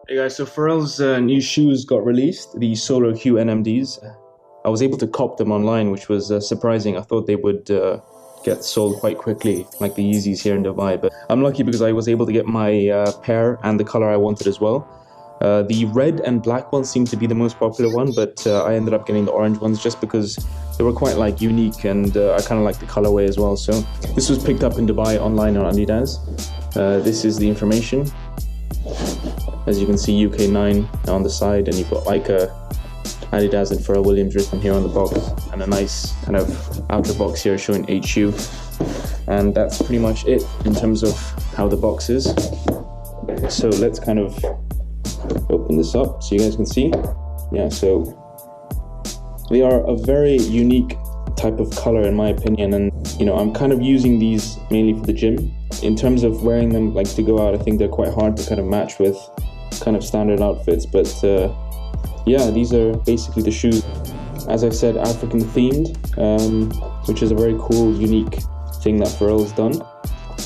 Hey guys, so Pharrell's new shoes got released, the Solar Q NMDs. I was able to cop them online, which was surprising. I thought they would get sold quite quickly, like the Yeezys here in Dubai. But I'm lucky because I was able to get my pair and the color I wanted as well. The red and black ones seemed to be the most popular one, but I ended up getting the orange ones just because they were quite like unique, and I kind of like the colorway as well. So this was picked up in Dubai online on Adidas. This is the information. As you can see, UK 9 on the side, and you've got like a Adidas and Pharrell Williams written here on the box, and a nice kind of outer box here showing HU. And that's pretty much it in terms of how the box is. So let's kind of open this up so you guys can see. Yeah, so they are a very unique type of color in my opinion, and you know, I'm kind of using these mainly for the gym. In terms of wearing them like to go out, I think they're quite hard to kind of match with kind of standard outfits, but yeah, these are basically the shoes. As I said, African themed, which is a very cool, unique thing that Pharrell's done.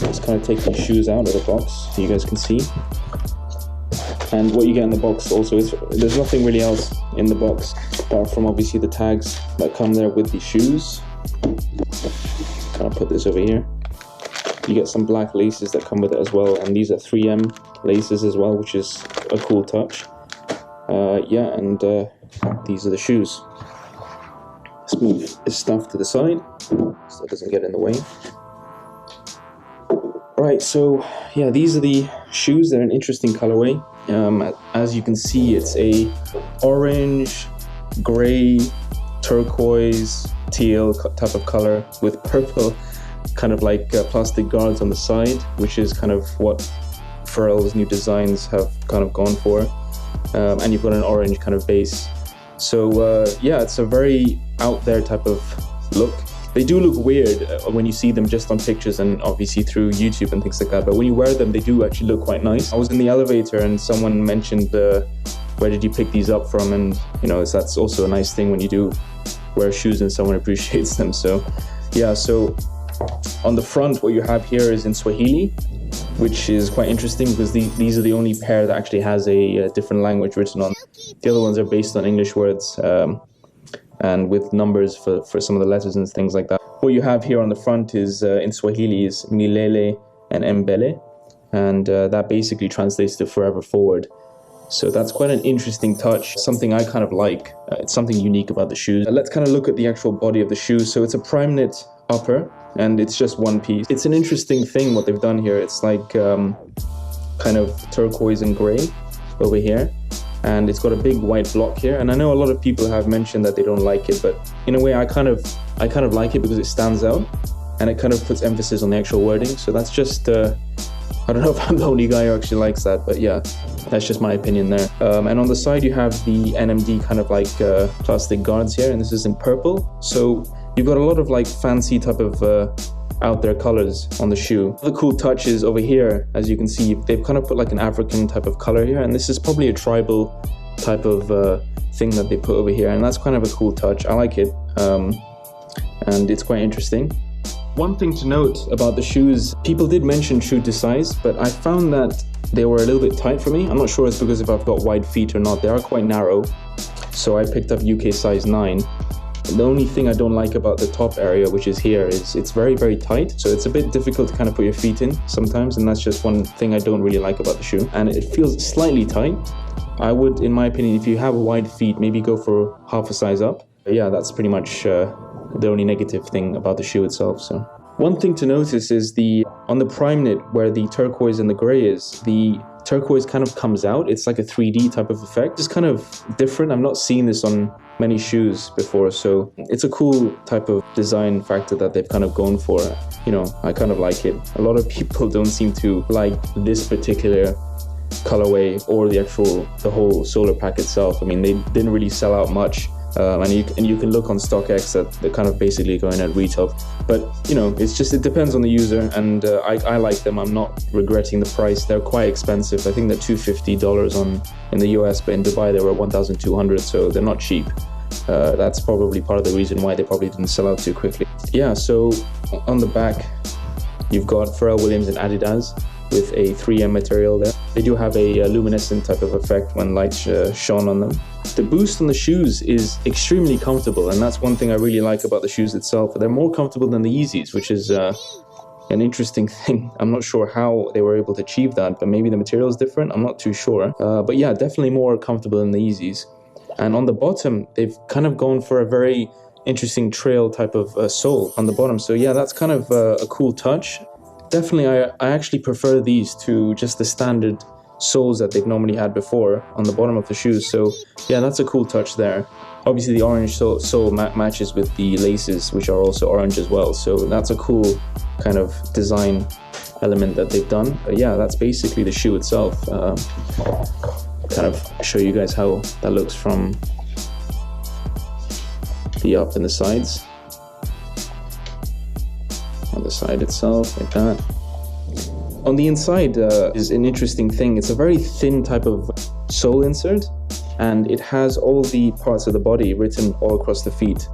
Let's kind of take these shoes out of the box so you guys can see. And what you get in the box also is, there's nothing really else in the box apart from obviously the tags that come there with the shoes. Kind of put this over here. You get some black laces that come with it as well, and these are 3M laces as well, which is a cool touch. Yeah, and these are the shoes. Let's move this stuff to the side so it doesn't get in the way. Right, so yeah, these are the shoes. They're an interesting colorway. As you can see, it's a orange, gray, turquoise, teal type of color with purple kind of like plastic guards on the side, which is kind of what Pharrell's new designs have kind of gone for. And you've got an orange kind of base. So yeah, it's a very out there type of look. They do look weird when you see them just on pictures and obviously through YouTube and things like that, but when you wear them, they do actually look quite nice. I was in the elevator and someone mentioned, where did you pick these up from? And you know, that's also a nice thing when you do wear shoes and someone appreciates them. So yeah, so on the front, what you have here is in Swahili, which is quite interesting because these are the only pair that actually has a different language written on. The other ones are based on English words and with numbers for some of the letters and things like that. What you have here on the front is in Swahili is Milele and Mbele, and that basically translates to forever forward. So that's quite an interesting touch, something I kind of like. It's something unique about the shoes. Let's kind of look at the actual body of the shoes. So it's a prime knit upper, and it's just one piece. It's an interesting thing what they've done here. It's like kind of turquoise and gray over here, and it's got a big white block here. And I know a lot of people have mentioned that they don't like it, but in a way I kind of like it because it stands out and it kind of puts emphasis on the actual wording. So that's just I don't know if I'm the only guy who actually likes that, but yeah, that's just my opinion there. And on the side you have the NMD kind of like plastic guards here, and this is in purple. So you've got a lot of like fancy type of out there colors on the shoe. The cool touch is over here, as you can see, they've kind of put like an African type of color here, and this is probably a tribal type of thing that they put over here, and that's kind of a cool touch. I like it, and it's quite interesting. One thing to note about the shoes, people did mention true to size, but I found that they were a little bit tight for me. I'm not sure it's because if I've got wide feet or not. They are quite narrow, so I picked up UK size 9. The only thing I don't like about the top area, which is here, is it's very, very tight. So it's a bit difficult to kind of put your feet in sometimes, and that's just one thing I don't really like about the shoe. And it feels slightly tight. I would, in my opinion, if you have wide feet, maybe go for half a size up. But yeah, that's pretty much the only negative thing about the shoe itself. So one thing to notice is on the prime knit where the turquoise and the gray is, the turquoise kind of comes out. It's like a 3D type of effect. It's kind of different. I've not seen this on many shoes before, so it's a cool type of design factor that they've kind of gone for. You know, I kind of like it. A lot of people don't seem to like this particular colorway or the whole solar pack itself. I mean, they didn't really sell out much. And you can look on StockX that they're kind of basically going at retail, but you know, it depends on the user, and I like them. I'm not regretting the price. They're quite expensive. I think they're $250 in the US, but in Dubai they were $1,200, so they're not cheap. That's probably part of the reason why they probably didn't sell out too quickly. Yeah, so on the back you've got Pharrell Williams and Adidas with a 3M material there. They do have a luminescent type of effect when light's shone on them. The boost on the shoes is extremely comfortable, and that's one thing I really like about the shoes itself. They're more comfortable than the Yeezys, which is an interesting thing. I'm not sure how they were able to achieve that, but maybe the material is different. I'm not too sure. But yeah, definitely more comfortable than the Yeezys. And on the bottom, they've kind of gone for a very interesting trail type of sole on the bottom. So yeah, that's kind of a cool touch. Definitely, I actually prefer these to just the standard soles that they've normally had before on the bottom of the shoes. So yeah, that's a cool touch there. Obviously the orange sole matches with the laces, which are also orange as well. So that's a cool kind of design element that they've done. But yeah, that's basically the shoe itself. Kind of show you guys how that looks from the up and the sides. On the side itself, like that. On the inside is an interesting thing. It's a very thin type of sole insert, and it has all the parts of the body written all across the feet.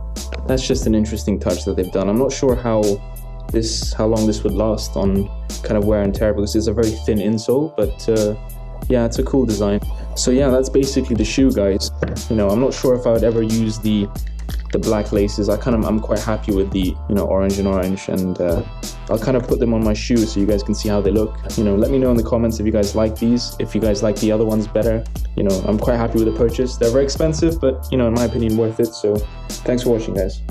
That's just an interesting touch that they've done. I'm not sure how long this would last on kind of wear and tear, because it's a very thin insole, but yeah, it's a cool design. So yeah, that's basically the shoe, guys. You know, I'm not sure if I would ever use the black laces. I'm quite happy with the, you know, orange and orange, and I'll kind of put them on my shoes so you guys can see how they look. You know, let me know in the comments if you guys like these, if you guys like the other ones better. You know, I'm quite happy with the purchase. They're very expensive, but, you know, in my opinion, worth it. So thanks for watching, guys.